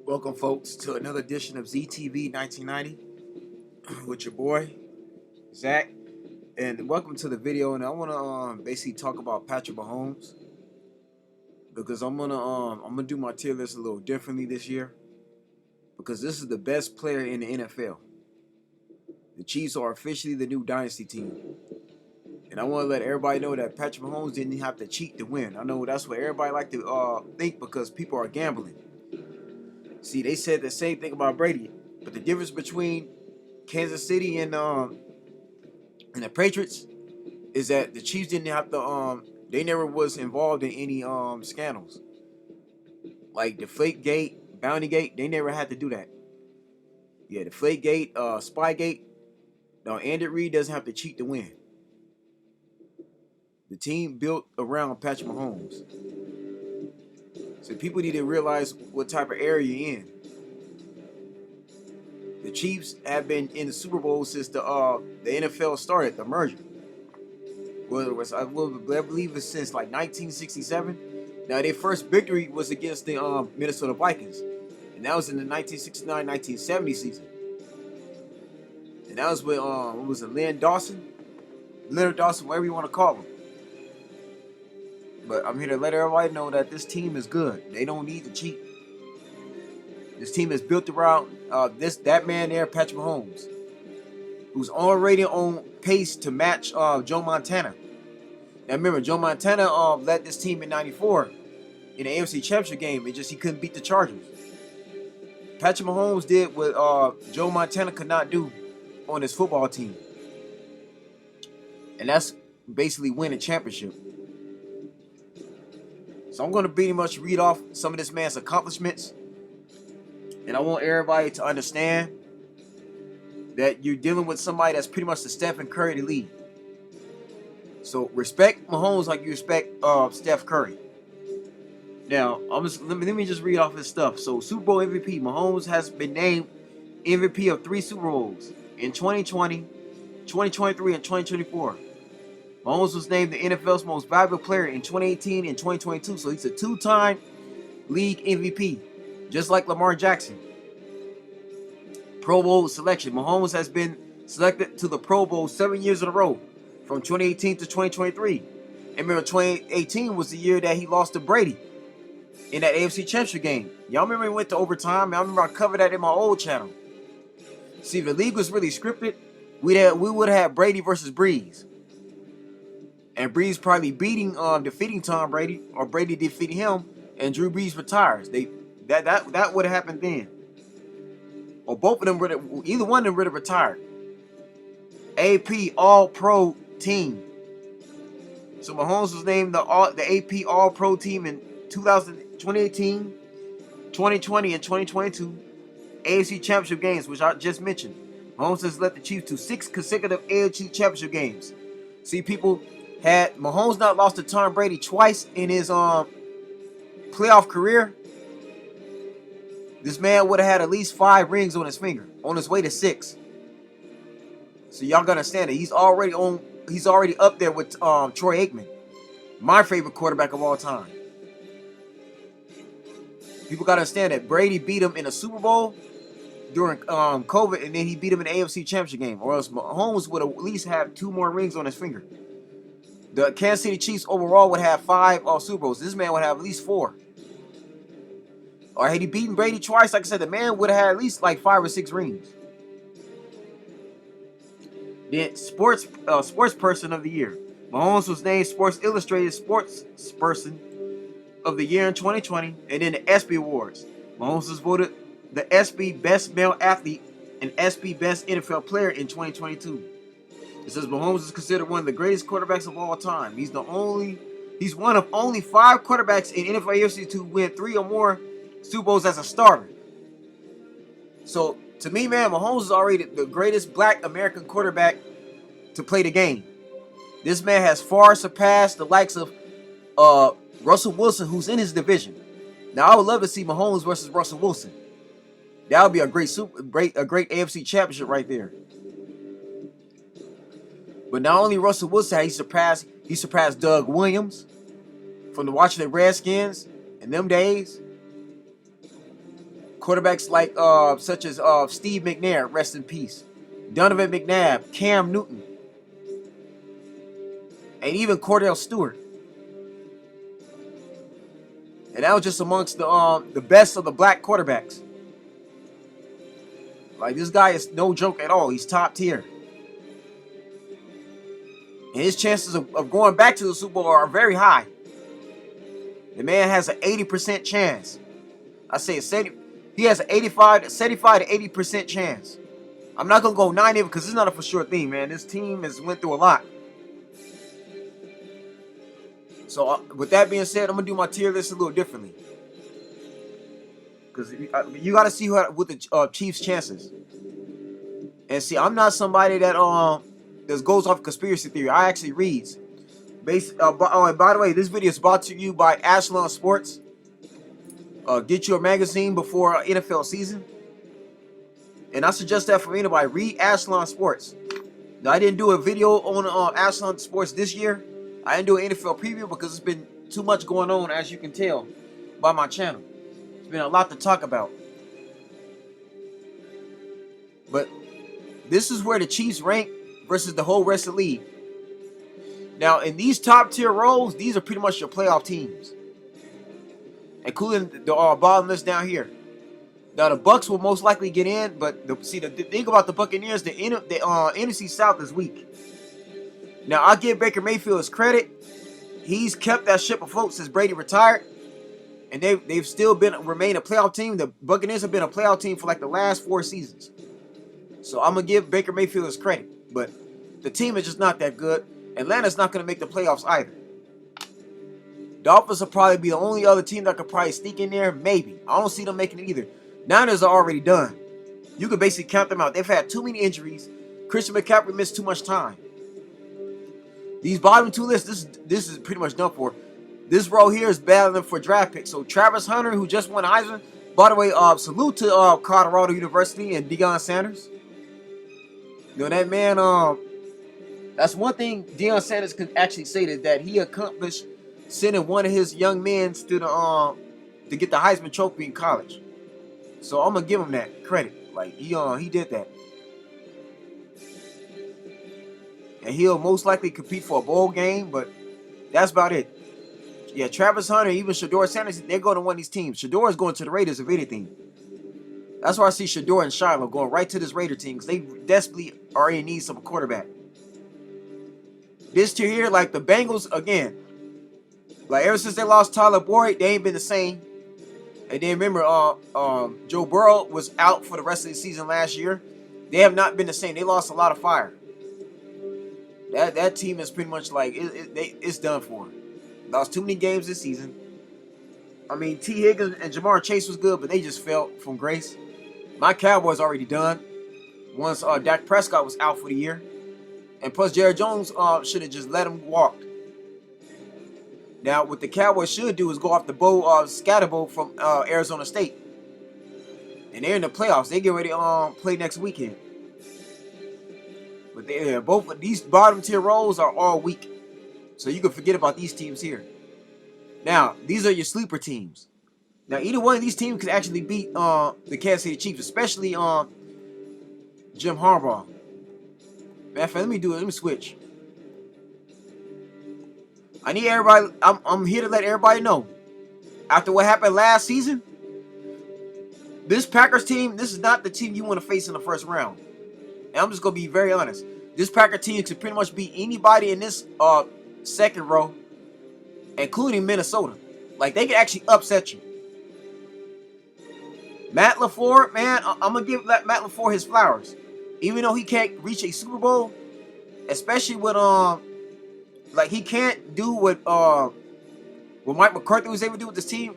Welcome, folks, to another edition of ZTV 1990 with your boy Zach, and welcome to the video. And I want to basically talk about Patrick Mahomes because I'm gonna do my tier list a little differently this year because this is the best player in the NFL. The Chiefs are officially the new dynasty team, and I want to let everybody know that Patrick Mahomes didn't have to cheat to win. I know that's what everybody like to think because people are gambling. See, they said the same thing about Brady, but the difference between Kansas City and the Patriots is that the Chiefs didn't have to they never was involved in any scandals. Like Deflate Gate, Bounty Gate, they never had to do that. Yeah, Deflate Gate, Spygate. No, Andy Reid doesn't have to cheat to win. The team built around Patrick Mahomes. So people need to realize what type of era you're in. The Chiefs have been in the Super Bowl since the NFL started, the merger. Well, I believe it's since like 1967. Now, their first victory was against the Minnesota Vikings, and that was in the 1969-1970 season. And that was with what was it, Leonard Dawson, whatever you want to call him. But I'm here to let everybody know that this team is good. They don't need to cheat. This team is built around that man there, Patrick Mahomes, who's already on pace to match Joe Montana. Now remember, Joe Montana led this team in '94 in the AFC Championship game. It just he couldn't beat the Chargers. Patrick Mahomes did what Joe Montana could not do on his football team, and that's basically win a championship. So I'm going to pretty much read off some of this man's accomplishments. And I want everybody to understand that you're dealing with somebody that's pretty much the Stephen Curry of the league. So respect Mahomes like you respect Steph Curry. Now, let me just read off his stuff. So Super Bowl MVP, Mahomes has been named MVP of 3 Super Bowls in 2020, 2023, and 2024. Mahomes was named the NFL's most valuable player in 2018 and 2022, so he's a 2-time league MVP, just like Lamar Jackson. Pro Bowl selection. Mahomes has been selected to the Pro Bowl 7 years in a row, from 2018 to 2023. And remember, 2018 was the year that he lost to Brady in that AFC Championship game. Y'all remember he went to overtime? I remember I covered that in my old channel. See, if the league was really scripted, we would have had Brady versus Breeze. And Breeze probably defeating Tom Brady, or Brady defeating him, and Drew Brees retires. That would have happened then. Or both of them either one of them would have retired. AP All-Pro team. So Mahomes was named the AP All-Pro team in 2018, 2020, and 2022 AFC Championship games, which I just mentioned. Mahomes has led the Chiefs to 6 consecutive AFC Championship games. See, people, had Mahomes not lost to Tom Brady twice in his playoff career, this man would have had at least 5 rings on his finger, on his way to 6. So y'all gotta understand that he's already up there with Troy Aikman, my favorite quarterback of all time. People gotta understand that Brady beat him in a Super Bowl during COVID, and then he beat him in the AFC Championship game, or else Mahomes would at least have 2 more rings on his finger. The Kansas City Chiefs overall would have 5 Super Bowls. This man would have at least 4. Or had he beaten Brady twice, like I said, the man would have had at least like 5 or 6 rings. Then sports person of the year. Mahomes was named Sports Illustrated Sports Person of the Year in 2020, and then the ESPY Awards. Mahomes was voted the ESPY Best Male Athlete and ESPY Best NFL Player in 2022. It says Mahomes is considered one of the greatest quarterbacks of all time. He's one of only 5 quarterbacks in NFL history to win 3 or more Super Bowls as a starter. So to me, man, Mahomes is already the greatest Black American quarterback to play the game. This man has far surpassed the likes of Russell Wilson, who's in his division. Now, I would love to see Mahomes versus Russell Wilson. That would be a great AFC championship right there. But not only Russell Wilson, he surpassed Doug Williams from the Washington Redskins in them days. Quarterbacks like such as Steve McNair, rest in peace, Donovan McNabb, Cam Newton, and even Cordell Stewart. And that was just amongst the best of the black quarterbacks. Like, this guy is no joke at all. He's top tier. And his chances of going back to the Super Bowl are very high. The man has an 80% chance. I say he has an 75 to 80% chance. I'm not going to go 90 because it's not a for sure thing, man. This team has went through a lot. So with that being said, I'm going to do my tier list a little differently. Because you got to see what the Chiefs' chances. And see, I'm not somebody that goes off conspiracy theory. I actually reads. By the way, this video is brought to you by Ashland Sports. Get your magazine before NFL season. And I suggest that for anybody. Read Ashland Sports. Now, I didn't do a video on Ashland Sports this year. I didn't do an NFL preview because it's been too much going on, as you can tell by my channel. It's been a lot to talk about. But this is where the Chiefs rank versus the whole rest of the league. Now, in these top tier roles, these are pretty much your playoff teams, including the bottom list down here. Now, the Bucks will most likely get in, but the thing about the Buccaneers, the NFC South is weak. Now, I'll give Baker Mayfield his credit. He's kept that ship afloat since Brady retired, and they've still remained a playoff team. The Buccaneers have been a playoff team for like the last 4 seasons. So I'm gonna give Baker Mayfield his credit, but the team is just not that good. Atlanta's not gonna make the playoffs either. Dolphins will probably be the only other team that could probably sneak in there. Maybe. I don't see them making it either. Niners are already done. You could basically count them out. They've had too many injuries. Christian McCaffrey missed too much time. These bottom 2 lists, this is pretty much done for. This row here is battling for draft picks. So Travis Hunter, who just won Heisman. By the way, salute to Colorado University and Deion Sanders. You know, that man, that's one thing Deion Sanders could actually say that he accomplished, sending one of his young men to to get the Heisman Trophy in college. So I'm gonna give him that credit. Like, he did that. And he'll most likely compete for a bowl game, but that's about it. Yeah, Travis Hunter, even Shedeur Sanders, they're going to one of these teams. Shedeur is going to the Raiders, if anything. That's why I see Shedeur and Shiloh going right to this Raider team, because they desperately are in need of a quarterback. This tier here, like the Bengals, again, like ever since they lost Tyler Boyd, they ain't been the same. And then remember, Joe Burrow was out for the rest of the season last year. They have not been the same. They lost a lot of fire. That team is pretty much like it's done for. Lost too many games this season. I mean, T. Higgins and Jamar Chase was good, but they just fell from grace. My Cowboys already done once Dak Prescott was out for the year. And plus, Jerry Jones should have just let him walk. Now, what the Cowboys should do is go off the scatter bowl from Arizona State. And they're in the playoffs. They get ready to play next weekend. But both of these bottom tier roles are all weak. So you can forget about these teams here. Now, these are your sleeper teams. Now, either one of these teams could actually beat the Kansas City Chiefs, especially Jim Harbaugh. Man, let me switch. I need everybody. I'm here to let everybody know. After what happened last season, this Packers team, this is not the team you want to face in the first round. And I'm just gonna be very honest. This Packer team could pretty much beat anybody in this second row, including Minnesota. Like, they could actually upset you. Matt LaFleur, man, I'm gonna give Matt LaFleur his flowers. Even though he can't reach a Super Bowl, especially with like, he can't do what Mike McCarthy was able to do with this team.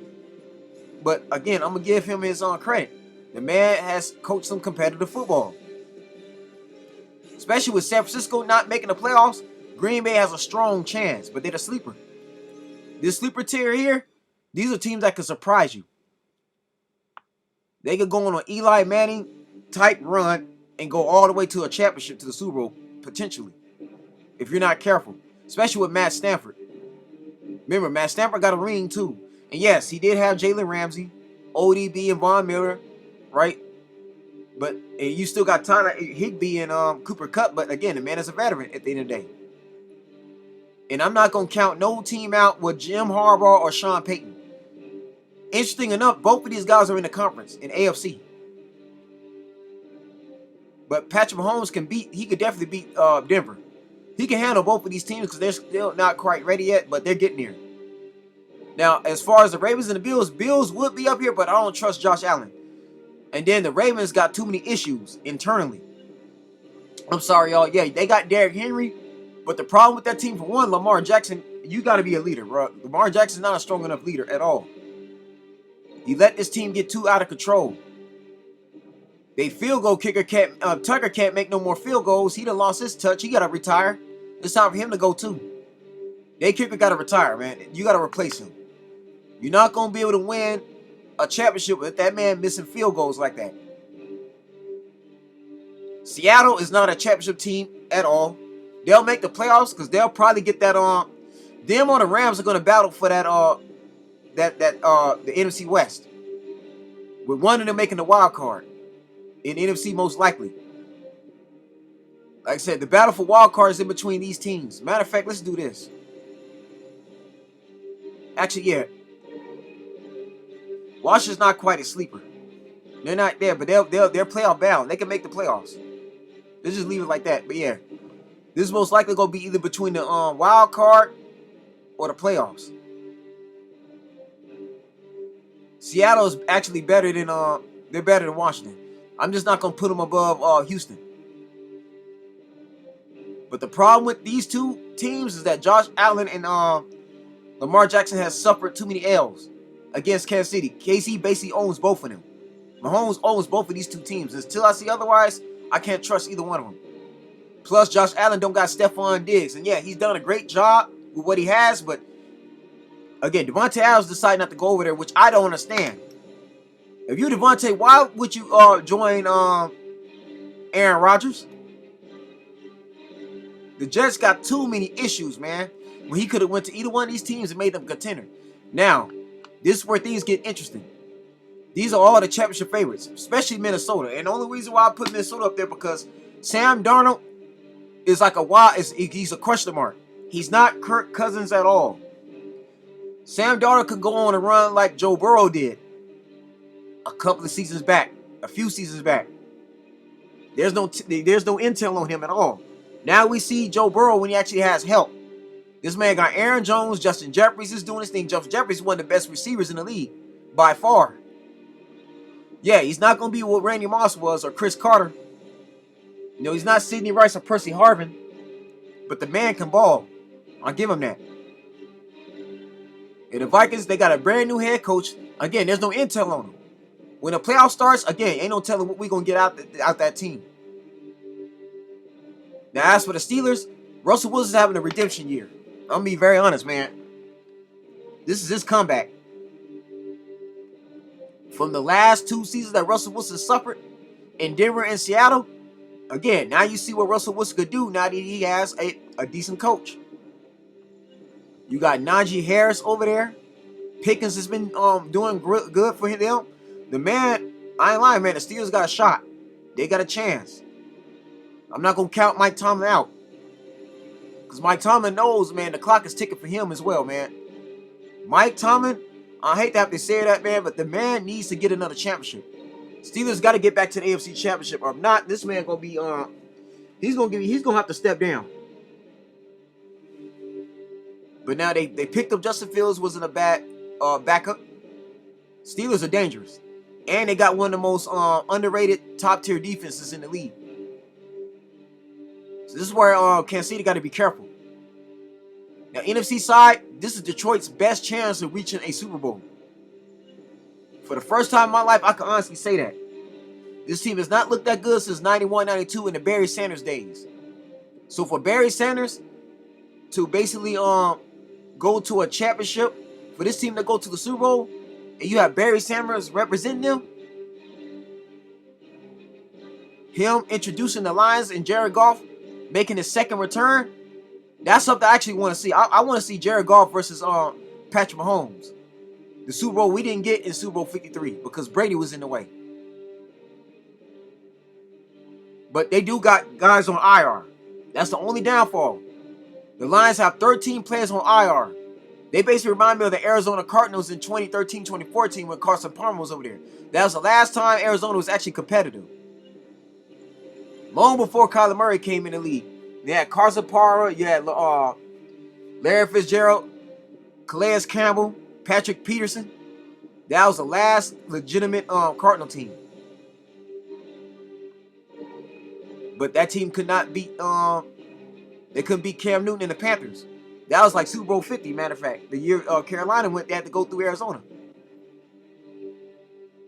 But again, I'm gonna give him his credit. The man has coached some competitive football. Especially with San Francisco not making the playoffs, Green Bay has a strong chance, but they're the sleeper. This sleeper tier here, these are teams that could surprise you. They could go on an Eli Manning type run and go all the way to a championship, to the Super Bowl, potentially, if you're not careful. Especially with Matt Stafford. Remember, Matt Stafford got a ring too. And yes, he did have Jalen Ramsey, ODB, and Von Miller. right? But and you still got Tyler Higbee and Cooper Kupp. But again, the man is a veteran at the end of the day. And I'm not gonna count no team out with Jim Harbaugh or Sean Payton. Interesting enough, both of these guys are in the conference in AFC. But Patrick Mahomes he could definitely beat Denver. He can handle both of these teams because they're still not quite ready yet, but they're getting there. Now, as far as the Ravens and the Bills would be up here, but I don't trust Josh Allen. And then the Ravens got too many issues internally. I'm sorry, y'all. Yeah, they got Derrick Henry, but the problem with that team, for one, Lamar Jackson, you got to be a leader, bro. Lamar Jackson's not a strong enough leader at all. You let this team get too out of control. They field goal kicker Tucker can't make no more field goals. He done lost his touch. He got to retire. It's time for him to go too. They kicker got to retire, man. You got to replace him. You're not going to be able to win a championship with that man missing field goals like that. Seattle is not a championship team at all. They'll make the playoffs because they'll probably get that on. Them or the Rams are going to battle for that the NFC West. With one of them making the wild card in NFC most likely. Like I said, the battle for wild cards in between these teams. Matter of fact, let's do this. Actually, yeah. Washington's not quite a sleeper. They're not there, but they're playoff bound. They can make the playoffs. Let's just leave it like that. But yeah, this is most likely gonna be either between the wild card or the playoffs. Seattle is actually better than they're better than Washington. I'm just not gonna put them above Houston. But the problem with these two teams is that Josh Allen and Lamar Jackson has suffered too many L's against Kansas City. KC basically owns both of them. Mahomes owns both of these two teams. Until I see otherwise, I can't trust either one of them. Plus, Josh Allen don't got Stephon Diggs. And yeah, he's done a great job with what he has. But again, Devontae Adams decided not to go over there, which I don't understand. If you Devontae, why would you join Aaron Rodgers? The Jets got too many issues, man. When he could have went to either one of these teams and made them contender. Now, this is where things get interesting. These are all the championship favorites, especially Minnesota. And the only reason why I put Minnesota up there because Sam Darnold is like he's a question mark. He's not Kirk Cousins at all. Sam Darnold could go on a run like Joe Burrow did a couple of seasons back, a few seasons back. There's no intel on him at all. Now we see Joe Burrow when he actually has help. This man got Aaron Jones, Justin Jefferson is doing his thing. Justin Jefferson is one of the best receivers in the league by far. Yeah, he's not going to be what Randy Moss was or Chris Carter. You know, he's not Sidney Rice or Percy Harvin. But the man can ball. I'll give him that. And the Vikings, they got a brand new head coach. Again, there's no intel on them. When the playoff starts, again, ain't no telling what we're going to get out that team. Now, as for the Steelers, Russell Wilson's having a redemption year. I'm going to be very honest, man. This is his comeback. From the last two seasons that Russell Wilson suffered in Denver and Seattle, again, now you see what Russell Wilson could do now that he has a decent coach. You got Najee Harris over there. Pickens has been doing good for them. The man, I ain't lying, man, the Steelers got a shot. They got a chance. I'm not going to count Mike Tomlin out. Because Mike Tomlin knows, man, the clock is ticking for him as well, man. Mike Tomlin, I hate to have to say that, man, but the man needs to get another championship. Steelers got to get back to the AFC Championship. Or if not, this man going to be, he's going to have to step down. But now they picked up Justin Fields, wasn't a bad backup. Steelers are dangerous. And they got one of the most underrated top-tier defenses in the league. So this is where Kansas City got to be careful. Now, NFC side, this is Detroit's best chance of reaching a Super Bowl. For the first time in my life, I can honestly say that. This team has not looked that good since 91-92 in the Barry Sanders days. So for Barry Sanders to basically go to a championship, for this team to go to the Super Bowl, and you have Barry Sanders representing them, him introducing the Lions and Jared Goff making his second return, that's something I actually want to see. I want to see Jared Goff versus Patrick Mahomes. The Super Bowl we didn't get in Super Bowl 53 because Brady was in the way. But they do got guys on IR. That's the only downfall. The Lions have 13 players on IR. They basically remind me of the Arizona Cardinals in 2013, 2014 when Carson Palmer was over there. That was the last time Arizona was actually competitive. Long before Kyler Murray came in the league. They had Carson Palmer, you had Larry Fitzgerald, Calais Campbell, Patrick Peterson. That was the last legitimate Cardinal team. But that team could not beat they couldn't beat Cam Newton and the Panthers. That was like Super Bowl 50, matter of fact. The year Carolina went, they had to go through Arizona.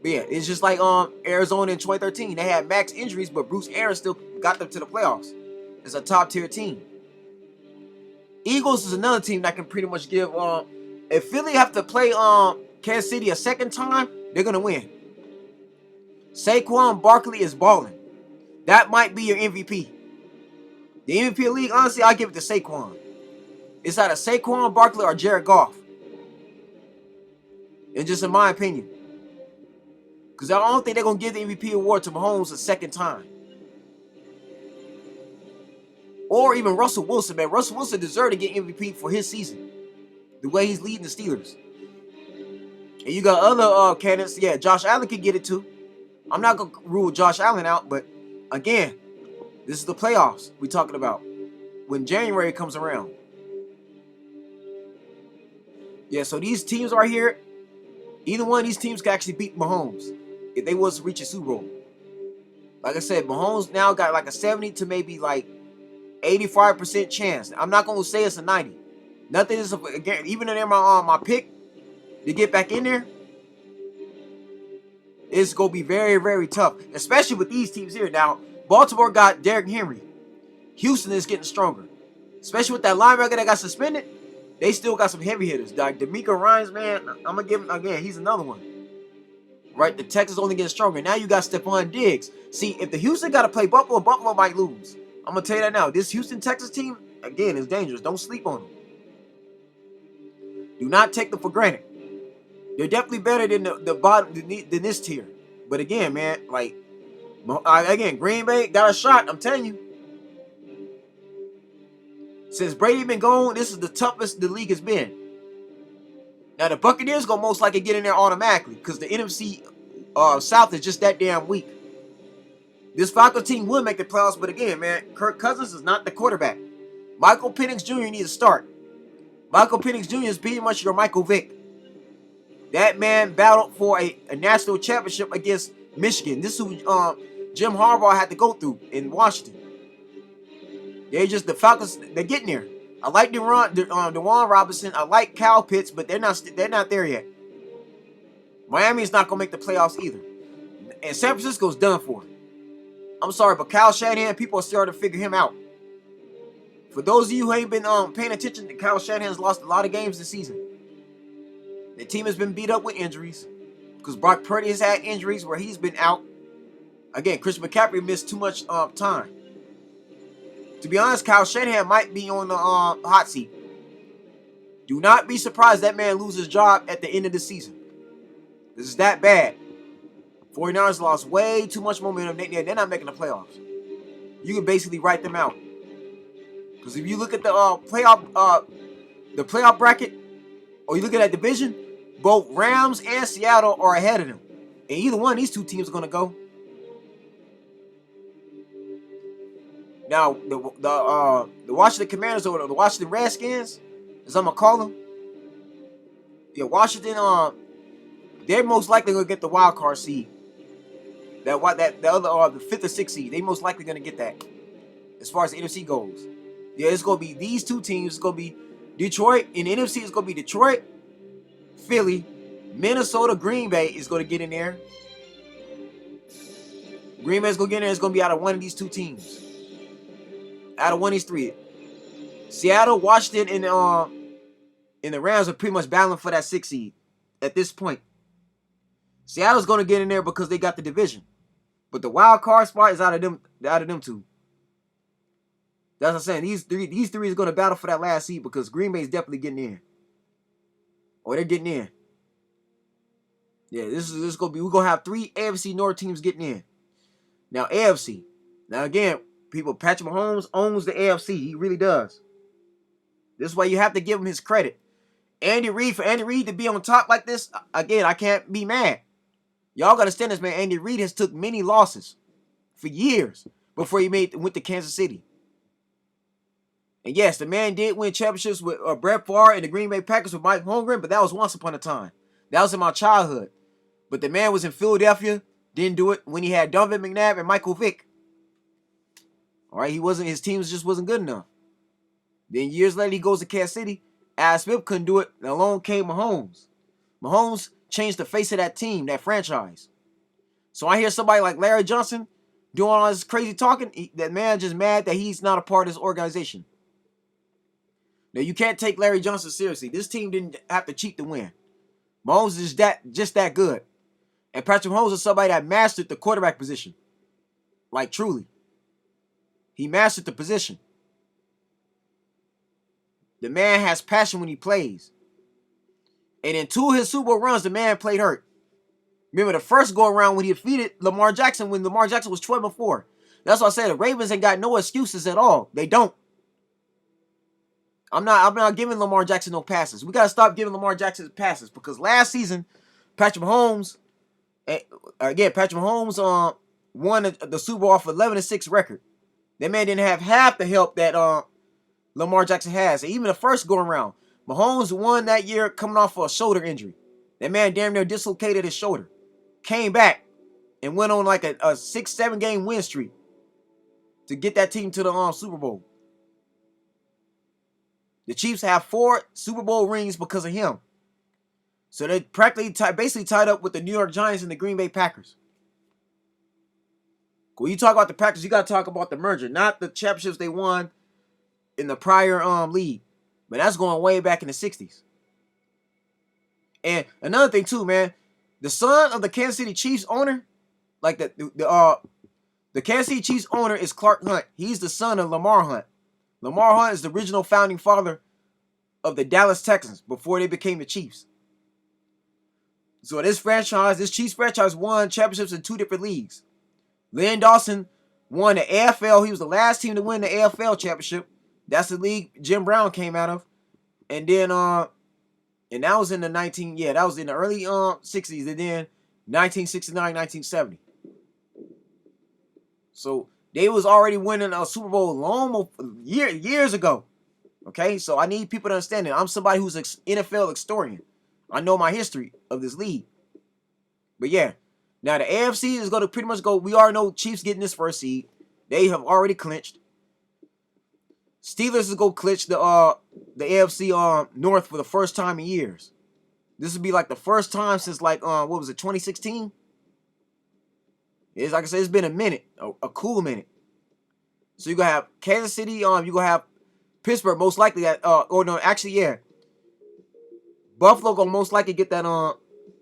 But yeah, it's just like Arizona in 2013. They had max injuries, but Bruce Arians still got them to the playoffs. It's a top tier team. Eagles is another team that can pretty much give if Philly have to play Kansas City a second time, they're gonna win. Saquon Barkley is balling. That might be your MVP. The MVP of the league, honestly, I give it to Saquon. It's either Saquon Barkley or Jared Goff. And just in my opinion. Because I don't think they're going to give the MVP award to Mahomes a second time. Or even Russell Wilson, man. Russell Wilson deserved to get MVP for his season. The way he's leading the Steelers. And you got other candidates. Yeah, Josh Allen could get it too. I'm not going to rule Josh Allen out, but again, this is the playoffs we're talking about. When January comes around. Yeah, so these teams right here, either one of these teams can actually beat Mahomes if they was to reach a Super Bowl. Like I said, Mahomes now got like a 70 to maybe like 85% chance. I'm not going to say it's a 90. Nothing is, again, even in my pick to get back in there, it's going to be very, very tough. Especially with these teams here. Now, Baltimore got Derrick Henry. Houston is getting stronger. Especially with that linebacker that got suspended. They still got some heavy hitters. Like D'Amico Ryans, man, I'm going to give him, again, he's another one. Right? The Texans only getting stronger. Now you got Stephon Diggs. See, if the Houston got to play Buffalo, Buffalo might lose. I'm going to tell you that now. This Houston-Texas team, again, is dangerous. Don't sleep on them. Do not take them for granted. They're definitely better than the bottom than this tier. But again, man, like, again, Green Bay got a shot. I'm telling you. Since Brady been gone, this is the toughest the league has been. Now the Buccaneers gonna most likely get in there automatically because the NFC South is just that damn weak. This Falcons team will make the playoffs, but again, man, Kirk Cousins is not the quarterback. Michael Penix Jr. needs to start. Michael Penix Jr. is pretty much your Michael Vick. That man battled for a national championship against Michigan. This is who Jim Harbaugh had to go through in Washington. They're just the Falcons. They're getting there. I like DeJuan Robinson. I like Kyle Pitts, but they're not there yet. Miami's not gonna make the playoffs either, and San Francisco's done for. I'm sorry, but Kyle Shanahan, people are starting to figure him out. For those of you who ain't been paying attention, Kyle Shanahan's lost a lot of games this season. The team has been beat up with injuries because Brock Purdy has had injuries where he's been out. Again, Chris McCaffrey missed too much time. To be honest, Kyle Shanahan might be on the hot seat. Do not be surprised that man loses his job at the end of the season. This is that bad. 49ers lost way too much momentum. They're not making the playoffs. You can basically write them out. Because if you look at the playoff bracket, or you look at that division, both Rams and Seattle are ahead of them. And either one of these two teams are going to go. Now, the Washington Commanders or the Washington Redskins, as I'm going to call them. Yeah, Washington, they're most likely going to get the wild card seed. The other, the 5th or 6th seed, they most likely going to get that. As far as the NFC goes. Yeah, it's going to be these two teams. It's going to be Detroit. In the NFC, it's going to be Detroit, Philly, Minnesota, Green Bay is going to get in there. Green Bay's going to get in there. It's going to be out of one of these two teams. Out of one of these three. Seattle, Washington, and the Rams are pretty much battling for that 6th seed at this point. Seattle's going to get in there because they got the division. But the wild card spot is out of them two. That's what I'm saying. These three is going to battle for that last seed because Green Bay's definitely getting in. Or they're getting in. Yeah, this is going to be, we're going to have 3 AFC North teams getting in. Now, AFC. Now again, people, Patrick Mahomes owns the AFC. He really does. This is why you have to give him his credit. For Andy Reid to be on top like this, again, I can't be mad. Y'all gotta understand this, man. Andy Reid has took many losses for years before he went to Kansas City. And yes, the man did win championships with Brett Favre and the Green Bay Packers with Mike Holmgren, but that was once upon a time. That was in my childhood. But the man was in Philadelphia, didn't do it when he had Donovan McNabb and Michael Vick. All right, his team just wasn't good enough. Then years later, he goes to Kansas City. Al Smith couldn't do it, and along came Mahomes. Mahomes changed the face of that team, that franchise. So I hear somebody like Larry Johnson doing all this crazy talking. That man just mad that he's not a part of this organization. Now, you can't take Larry Johnson seriously. This team didn't have to cheat to win. Mahomes is just that good. And Patrick Mahomes is somebody that mastered the quarterback position. Like, truly. He mastered the position. The man has passion when he plays. And in 2 of his Super Bowl runs, the man played hurt. Remember the first go-around when he defeated Lamar Jackson when Lamar Jackson was 12-4. That's why I said the Ravens ain't got no excuses at all. They don't. I'm not giving Lamar Jackson no passes. We got to stop giving Lamar Jackson passes because last season, Patrick Mahomes won the Super Bowl off 11-6 record. That man didn't have half the help that Lamar Jackson has. And even the first go-around, Mahomes won that year coming off of a shoulder injury. That man damn near dislocated his shoulder. Came back and went on like a 6-7 game win streak to get that team to the Super Bowl. The Chiefs have 4 Super Bowl rings because of him. So they basically tied up with the New York Giants and the Green Bay Packers. When you talk about the Packers, you got to talk about the merger, not the championships they won in the prior league. But that's going way back in the 60s. And another thing too, man, the son of the Kansas City Chiefs owner, like the Kansas City Chiefs owner is Clark Hunt. He's the son of Lamar Hunt. Lamar Hunt is the original founding father of the Dallas Texans before they became the Chiefs. So this Chiefs franchise won championships in 2 different leagues. Lynn Dawson won the AFL. He was the last team to win the AFL championship. That's the league Jim Brown came out of. And then and that was in the that was in the early 60s, and then 1969, 1970. So they was already winning a Super Bowl years ago. Okay, so I need people to understand it. I'm somebody who's an NFL historian. I know my history of this league. But yeah, now the AFC is going to pretty much go. We already know Chiefs getting this first seed. They have already clinched. Steelers is going to clinch the AFC North for the first time in years. This would be like the first time since 2016? It's like I said, it's been a minute, a cool minute. So you're going to have Kansas City, you're going to have Pittsburgh most likely Buffalo going to most likely get that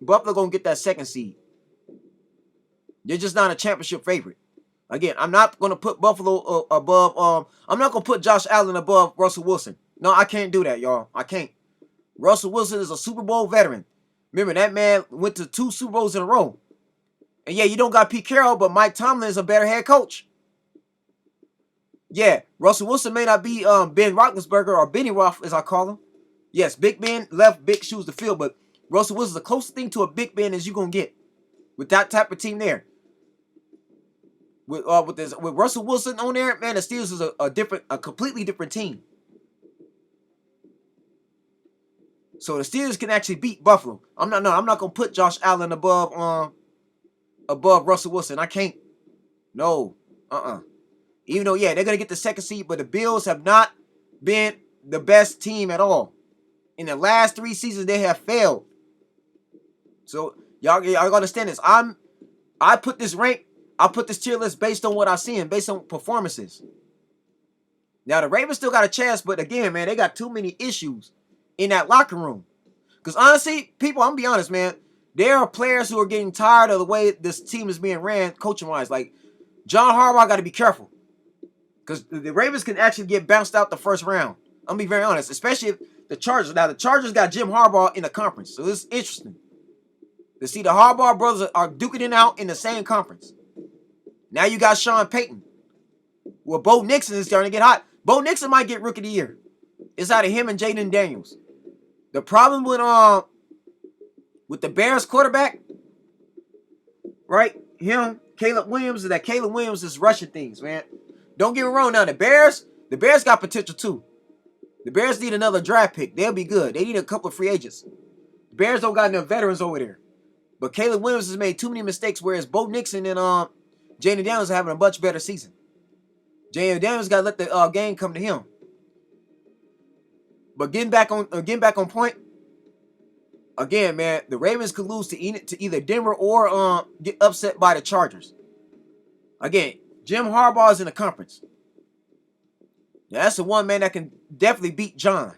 Buffalo going to get that second seed. They're just not a championship favorite. Again, I'm not going to put Buffalo above I'm not going to put Josh Allen above Russell Wilson. No, I can't do that, y'all. I can't. Russell Wilson is a Super Bowl veteran. Remember, that man went to 2 Super Bowls in a row. And yeah, you don't got Pete Carroll, but Mike Tomlin is a better head coach. Yeah, Russell Wilson may not be Ben Roethlisberger or Benny Roth, as I call him. Yes, Big Ben left big shoes to fill, but Russell Wilson's the closest thing to a Big Ben as you're going to get with that type of team there. With Russell Wilson on there, man, the Steelers is a completely different team. So the Steelers can actually beat Buffalo. I'm not gonna put Josh Allen above Russell Wilson. I can't. No. Even though, yeah, they're gonna get the second seed, but the Bills have not been the best team at all. In the last 3 seasons, they have failed. So y'all gotta understand this. I put this tier list based on what I've seen, based on performances. Now the Ravens still got a chance, but again, man, they got too many issues in that locker room. Because honestly, people, I'm gonna be honest, man, there are players who are getting tired of the way this team is being ran, coaching wise. Like John Harbaugh got to be careful, because the Ravens can actually get bounced out the first round. I'm gonna be very honest, especially if the Chargers. Now the Chargers got Jim Harbaugh in the conference, so it's interesting to see the Harbaugh brothers are duking it out in the same conference. Now you got Sean Payton. Well, Bo Nixon is starting to get hot. Bo Nixon might get Rookie of the Year. It's out of him and Jaden Daniels. The problem with the Bears quarterback, right? Him, Caleb Williams, is that Caleb Williams is rushing things, man. Don't get me wrong. Now the Bears got potential too. The Bears need another draft pick. They'll be good. They need a couple of free agents. The Bears don't got enough veterans over there. But Caleb Williams has made too many mistakes, whereas Bo Nixon and Jaden Daniels are having a much better season. Jaden Daniels got to let the game come to him. But getting back on point. Again, man, the Ravens could lose to either Denver or get upset by the Chargers. Again, Jim Harbaugh is in the conference. Now, that's the one man that can definitely beat John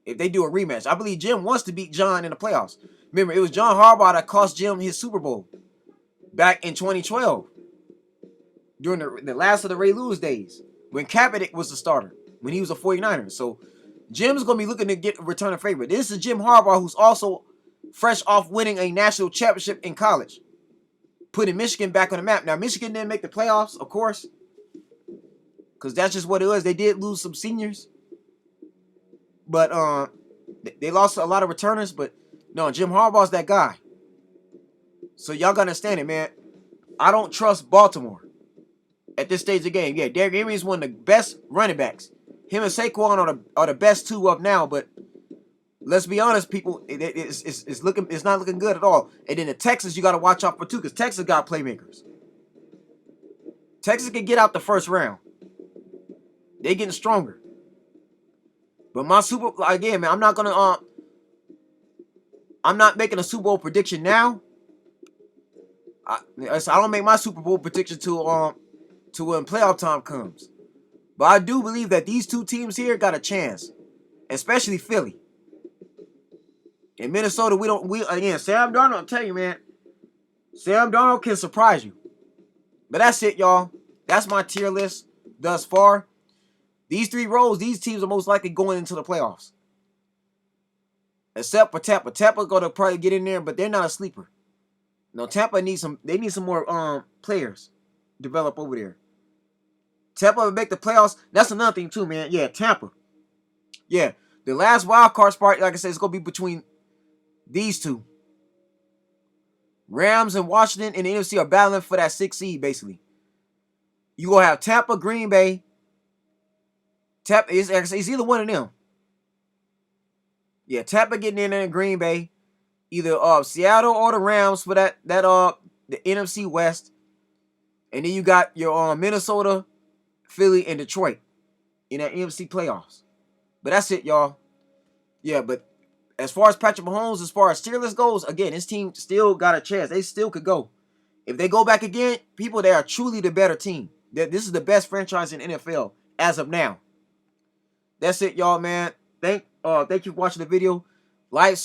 if they do a rematch. I believe Jim wants to beat John in the playoffs. Remember, it was John Harbaugh that cost Jim his Super Bowl back in 2012 during the last of the Ray Lewis days when Kaepernick was the starter, when he was a 49er. So Jim's going to be looking to get a return of favor. This is Jim Harbaugh, who's also fresh off winning a national championship in college, putting Michigan back on the map. Now, Michigan didn't make the playoffs, of course, because that's just what it was. They did lose some seniors, but they lost a lot of returners. But no, Jim Harbaugh's that guy. So y'all gotta understand it, man. I don't trust Baltimore at this stage of the game. Yeah, Derrick Henry is one of the best running backs. Him and Saquon are the best two up now. But let's be honest, people, it's not looking good at all. And then in Texas, you got to watch out for too, because Texas got playmakers. Texas can get out the first round. They getting stronger. But my again, man, I'm not making a Super Bowl prediction now. I don't make my Super Bowl prediction till when playoff time comes. But I do believe that these two teams here got a chance, especially Philly. In Minnesota, again, Sam Darnold, I'll tell you, man, Sam Darnold can surprise you. But that's it, y'all. That's my tier list thus far. These three rows, these teams are most likely going into the playoffs. Except for Tampa. Tampa going to probably get in there, but they're not a sleeper. No, Tampa needs some more players develop over there. Tampa will make the playoffs. That's another thing too, man. Yeah, Tampa. Yeah, the last wild card spot, like I said, it's going to be between these two. Rams and Washington and the NFC are battling for that 6th seed, basically. You going to have Tampa, Green Bay. Tampa is it's either one of them. Yeah, Tampa getting in there in Green Bay. Either Seattle or the Rams for the NFC West. And then you got your Minnesota, Philly, and Detroit in that NFC playoffs. But that's it, y'all. Yeah, but as far as Patrick Mahomes, as far as tier list goes, again, this team still got a chance. They still could go. If they go back again, people, they are truly the better team. This is the best franchise in NFL as of now. That's it, y'all, man. Thank you for watching the video. Like,